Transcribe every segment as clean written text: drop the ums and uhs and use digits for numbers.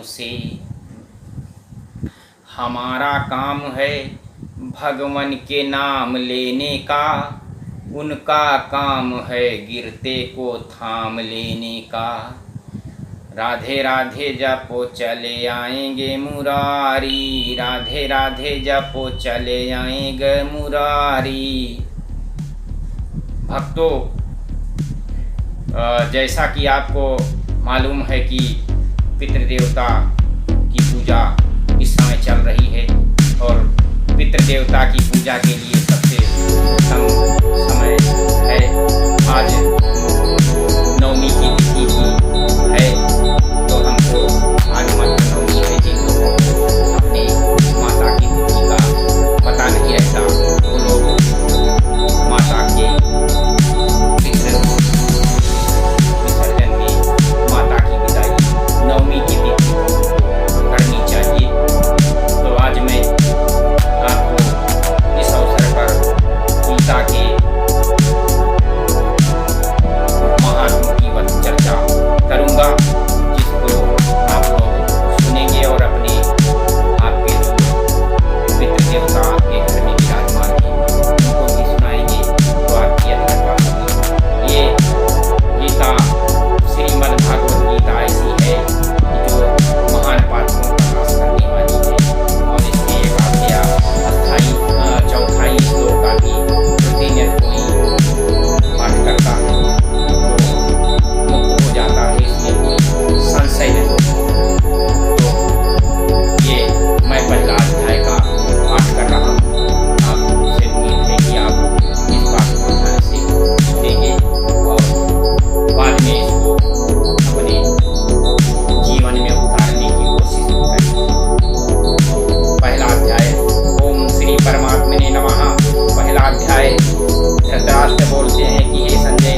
से। हमारा काम है भगवान के नाम लेने का, उनका काम है गिरते को थाम लेने का। राधे राधे जपो चले आएंगे मुरारी, राधे राधे जपो चले आएंगे मुरारी। भक्तों, जैसा कि आपको मालूम है कि पितृदेवता की पूजा इस समय चल रही है और पितृदेवता की पूजा के लिए सबसे उत्तम समय है आज नवमी की तिथि भी है। तो हमको आज माता नवमी है, जिन लोगों को अपनी माता की तिथि का पता नहीं रहता वो लोग माता के विसर्जन में माता की विदाई नवमी की तिथि करनी चाहिए। तो आज मैं आपको इस अवसर पर गीता के महात्मा की चर्चा करूंगा, जिसको आप लोग सुनेंगे और अपने आपके जो पितृदेवता आपके घर में विराजमान हैं उनको भी सुनाएंगे तो आपकी अधिकता होगी। ये गीता श्रीमद् भागवत गीता ऐसी है जो महान पात्रों का नाश करने वाली है और इसके एक अध्याय चौथाई श्लोक का भी प्रतिनियत कोई पाठ करता है तो मुक्त हो जाता है, इसमें कोई संशय नहीं। तो ये मैं पहला अध्याय का पाठ कर रहा हूँ। आपसे उम्मीद है कि आप इस बात को ध्यान से सुनेंगे और बाद में इसको अपने जीवन में उतारने की कोशिश करेंगे। पहला अध्याय। ओम श्री परमात्मने नमः। पहला अध्याय। धृतराष्ट्र बोलते हैं कि हे संजय,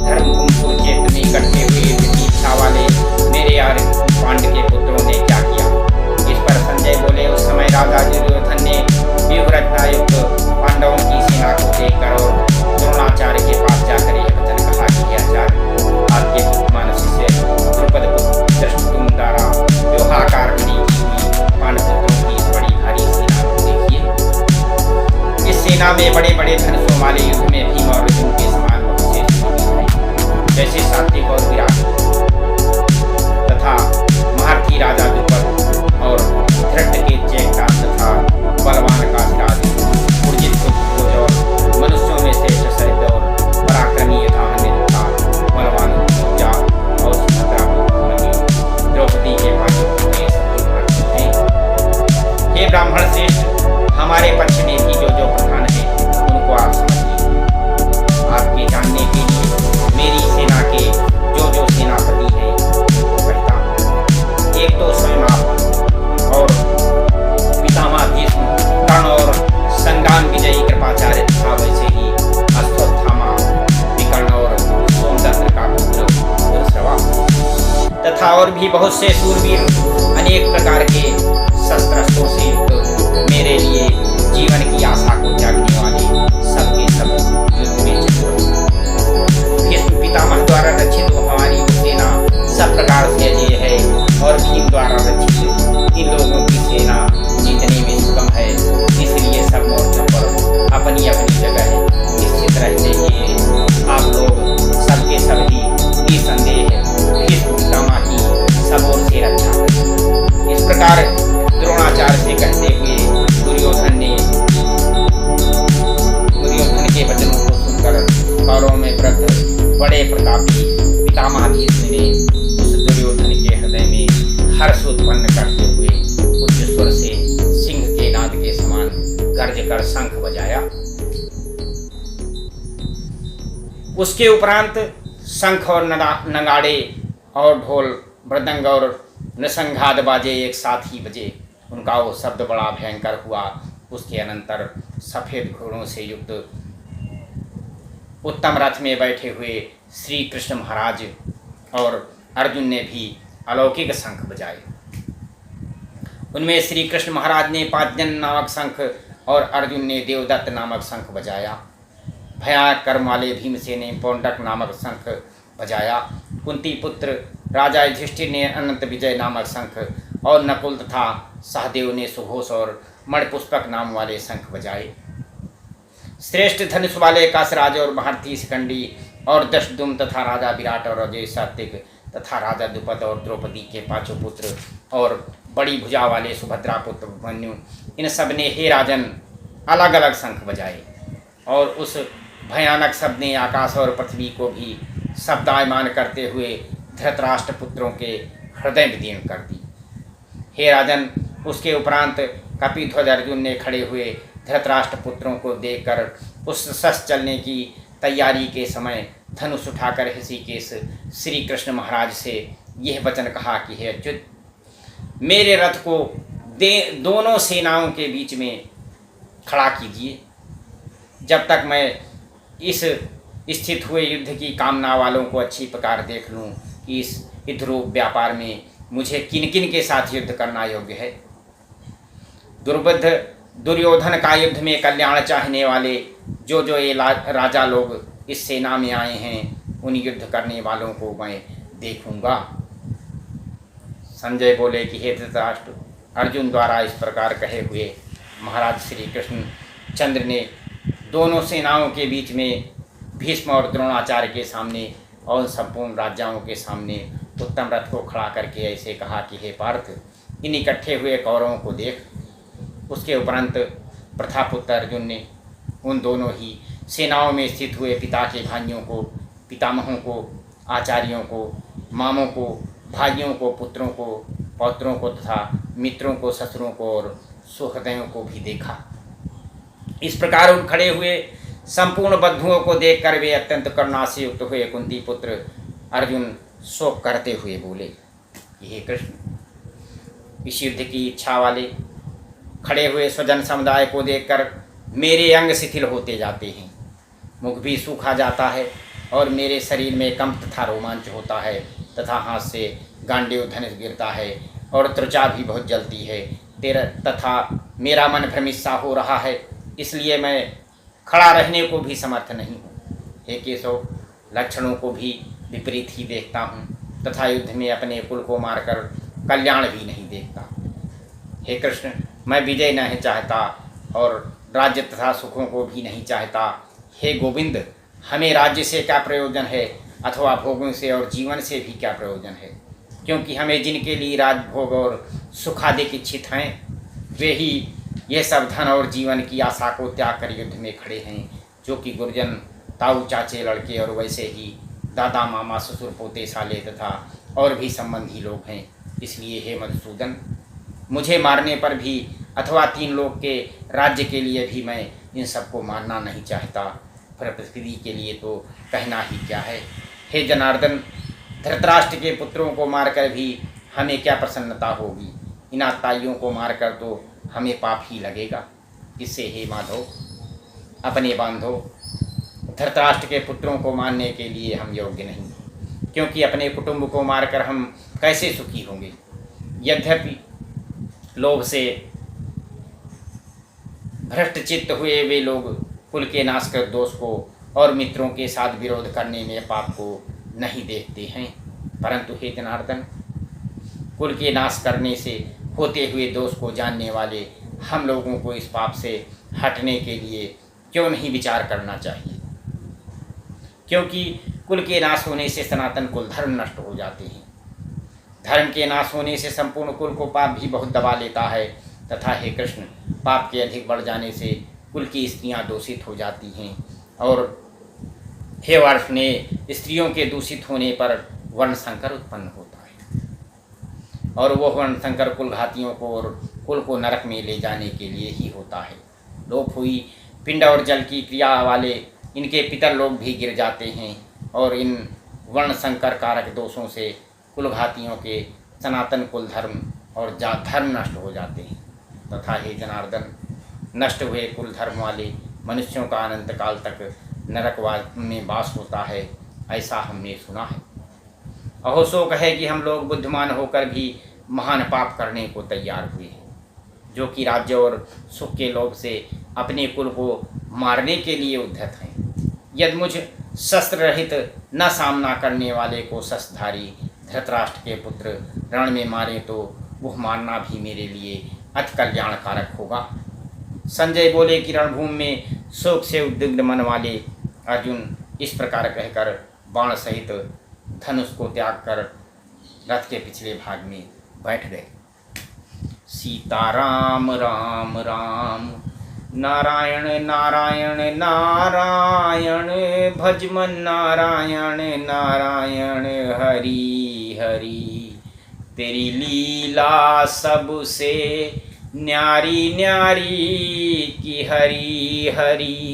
धर्म कुरुक्षेत्र में इकट्ठे हुए दीक्षा वाले मेरे यार पांड के पुत्रों ने क्या किया। इस पर संजय बोले, उस समय राजा दुर्योधन ने व्यूहरचना युक्त पांडवों की सेना को देखकर और द्रोणाचार्य के पास जाकर यह वचन कहा कि हे आचार्य, आपके बुद्धिमान शिष्य द्रुपद पुत्र धृष्टद्युम्न द्वारा व्यूहाकार खड़ी की हुई पांडवों की इस बड़ी भारी सेना को देखिए। इस सेना में बड़े बड़े धनुषों वाले युद्ध में भीम और अर्जुन के समान बहुत से शूरवीर हैं, जैसे सात्विक और विराट तथा महारथी राजा द्रुपद और धृष्टकेतु तथा बलवान काशीराज उर्जित पुत्र और मनुष्यों में श्रेष्ठ सैन्य और पराक्रमी यथा अन्य तथा बलवान ऊर्जा और सुभद्रा द्रौपदी के पांचों हैं। हे ब्राह्मण श्रेष्ठ, हमारे पक्ष में भी जो जो प्रधान है उनको आप समझिए। आपके जानने के लिए मेरी सेना के जो जो सेनापति हैं उनको कहता हूँ। एक तो स्वयं आप और पितामह भीष्म, कर्ण और संग्राम विजयी कृपाचार्य तथा वैसे ही अश्वत्थामा, विकर्ण और सोमदत्त का पुत्र दुर्श्रवा तथा और भी बहुत से शूरवीर अनेक प्रकार के शस्त्रास्त्रों से युक्त मेरे लिए जीवन की आशा को जागने वाले सबके सब युद्ध में चतुर। भीष्म पितामह द्वारा रक्षित हमारी सेना सब प्रकार से अजय है और भीम द्वारा रक्षित इन लोगों की सेना जीतने में सुगम है। इसलिए सब मोर्चों पर अपनी अपनी जगह निश्चित रहते हुए आप लोग सबके सभी निसंदेह भीष्म पितामह की सब ओर से रक्षा करें। इस प्रकार द्रोणाचार्य से कहते हुए दुर्योधन के वचनों को सुनकर कौरवों में वृद्ध बड़े प्रतापी पितामह भीष्म ने उस दुर्योधन के हृदय में हर्ष उत्पन्न करते हुए उच्च स्वर से सिंह के नाद के समान गर्ज कर शंख बजाया। उसके उपरांत शंख और नगाड़े और ढोल मृदंग और नृशंघाद बाजे एक साथ ही बजे। उनका वो शब्द बड़ा भयंकर हुआ। उसके अनंतर सफ़ेद घोड़ों से युक्त उत्तम रथ में बैठे हुए श्री कृष्ण महाराज और अर्जुन ने भी अलौकिक शंख बजाए। उनमें श्री कृष्ण महाराज ने पांचजन नामक शंख और अर्जुन ने देवदत्त नामक शंख बजाया। भयानक कर्म वाले भीमसेन ने पौंडक नामक शंख बजाया। कुंती पुत्र राजा युधिष्ठिर ने अनंत विजय नामक शंख और नकुल तथा सहदेव ने सुघोष और मणिपुष्पक नाम वाले शंख बजाए। श्रेष्ठ धनुष वाले कासराज और भारती शिखंडी और दशदुम तथा राजा विराट और अजय सात्विक तथा राजा द्रुपद और द्रौपदी के पांचों पुत्र और बड़ी भुजा वाले सुभद्रा पुत्र अभिमन्यु, इन सब ने हे राजन अलग अलग शंख बजाए और उस भयानक शब्द ने आकाश और पृथ्वी को भी शब्दायमान करते हुए धृतराष्ट्र पुत्रों के हृदय विदीर्ण कर दी। हे राजन, उसके उपरांत कपिध्वज अर्जुन ने खड़े हुए धृतराष्ट्र पुत्रों को देखकर उस शस्त्र चलने की तैयारी के समय धनुष उठाकर ऋषिकेश श्री कृष्ण महाराज से यह वचन कहा कि हे अच्युत, मेरे रथ को दोनों सेनाओं के बीच में खड़ा कीजिए, जब तक मैं इस स्थित हुए युद्ध की कामना वालों को अच्छी प्रकार देख लूं कि इस युद्धरूप व्यापार में मुझे किन किन के साथ युद्ध करना योग्य है। दुर्बुद्ध दुर्योधन का युद्ध में कल्याण चाहने वाले जो ये राजा लोग इस सेना में आए हैं, उन युद्ध करने वालों को मैं देखूंगा। संजय बोले कि हे धृतराष्ट्र, अर्जुन द्वारा इस प्रकार कहे हुए महाराज श्री कृष्ण चंद्र ने दोनों सेनाओं के बीच में भीष्म और द्रोणाचार्य के सामने और संपूर्ण राजाओं के सामने उत्तम रथ को खड़ा करके ऐसे कहा कि हे पार्थ, इन इकट्ठे हुए कौरवों को देख। उसके उपरांत प्रथापुत्र अर्जुन ने उन दोनों ही सेनाओं में स्थित हुए पिता के भाइयों को, पितामहों को, आचार्यों को, मामों को, भाइयों को, पुत्रों को, पौत्रों को तथा मित्रों को, ससुरों को और सुहृदयों को भी देखा। इस प्रकार उन खड़े हुए संपूर्ण बंधुओं को देखकर वे अत्यंत करुणा से युक्त हुए कुंती पुत्र अर्जुन शोक करते हुए बोले, हे कृष्ण, इस युद्ध की इच्छा वाले खड़े हुए स्वजन समुदाय को देखकर मेरे अंग शिथिल होते जाते हैं, मुख भी सूखा जाता है और मेरे शरीर में कंप तथा रोमांच होता है तथा हाथ से गांडीव धनुष गिरता है और त्वचा भी बहुत जलती है तथा मेरा मन भ्रमित सा हो रहा है, इसलिए मैं खड़ा रहने को भी समर्थ नहीं हूँ। हे केशव, लक्षणों को भी विपरीत ही देखता हूँ तथा युद्ध में अपने कुल को मारकर कल्याण भी नहीं देखता। हे कृष्ण, मैं विजय नहीं चाहता और राज्य तथा सुखों को भी नहीं चाहता। हे गोविंद, हमें राज्य से क्या प्रयोजन है अथवा भोगों से और जीवन से भी क्या प्रयोजन है, क्योंकि हमें जिनके लिए राजभोग और सुखादिक इच्छित हैं, वे ही ये सब धन और जीवन की आशा को त्याग कर युद्ध में खड़े हैं, जो कि गुरुजन, ताऊ, चाचे, लड़के और वैसे ही दादा, मामा, ससुर, पोते, साले तथा और भी संबंधी लोग हैं। इसलिए हे मधुसूदन, मुझे मारने पर भी अथवा 3 लोग के राज्य के लिए भी मैं इन सबको मारना नहीं चाहता, पर पृथ्वी के लिए तो कहना ही क्या है। हे जनार्दन, धृतराष्ट्र के पुत्रों को मारकर भी हमें क्या प्रसन्नता होगी, इन आताइयों को मारकर तो हमें पाप ही लगेगा। इससे हे माधव, अपने बांधो, धृतराष्ट्र के पुत्रों को मारने के लिए हम योग्य नहीं, क्योंकि अपने कुटुंब को मारकर हम कैसे सुखी होंगे। यद्यपि लोभ से भ्रष्ट चित्त हुए वे लोग कुल के नाश कर दोष को और मित्रों के साथ विरोध करने में पाप को नहीं देखते हैं, परंतु हे जनार्दन, कुल के नाश करने से होते हुए दोष को जानने वाले हम लोगों को इस पाप से हटने के लिए क्यों नहीं विचार करना चाहिए, क्योंकि कुल के नाश होने से सनातन कुल धर्म नष्ट हो जाते हैं। धर्म के नाश होने से संपूर्ण कुल को पाप भी बहुत दबा लेता है तथा हे कृष्ण, पाप के अधिक बढ़ जाने से कुल की स्त्रियां दूषित हो जाती हैं और हे वर्ष ने स्त्रियों के दूषित होने पर वर्ण संकर उत्पन्न होता है और वो वर्ण संकर कुल घातियों को और कुल को नरक में ले जाने के लिए ही होता है। लोप हुई पिंड और जल की क्रिया वाले इनके पितर लोग भी गिर जाते हैं और इन वर्ण संकर कारक दोषों से कुल घातियों के सनातन कुल धर्म और धर्म नष्ट हो जाते हैं तथा हे जनार्दन, नष्ट हुए कुल धर्म वाले मनुष्यों का अनंत काल तक नरक में वास होता है, ऐसा हमने सुना है। अहो शोक है कि हम लोग बुद्धिमान होकर भी महान पाप करने को तैयार हुए हैं, जो कि राज्य और सुख के लोभ से अपने कुल को मारने के लिए उद्धत हैं। यदि मुझ शस्त्र रहित न सामना करने वाले को शस्त्रधारी धृतराष्ट्र के पुत्र रण में मारे तो वह मारना भी मेरे लिए अति कल्याणकारक होगा। संजय बोले कि रणभूमि में शोक से उद्विग्न मन वाले अर्जुन इस प्रकार कहकर बाण सहित धनुष को त्याग कर रथ के पिछले भाग में बैठ गए। सीताराम राम राम नारायण नारायण नारायण भजमन नारायण नारायण हरि हरि। तेरी लीला सबसे न्यारी न्यारी की हरि हरि।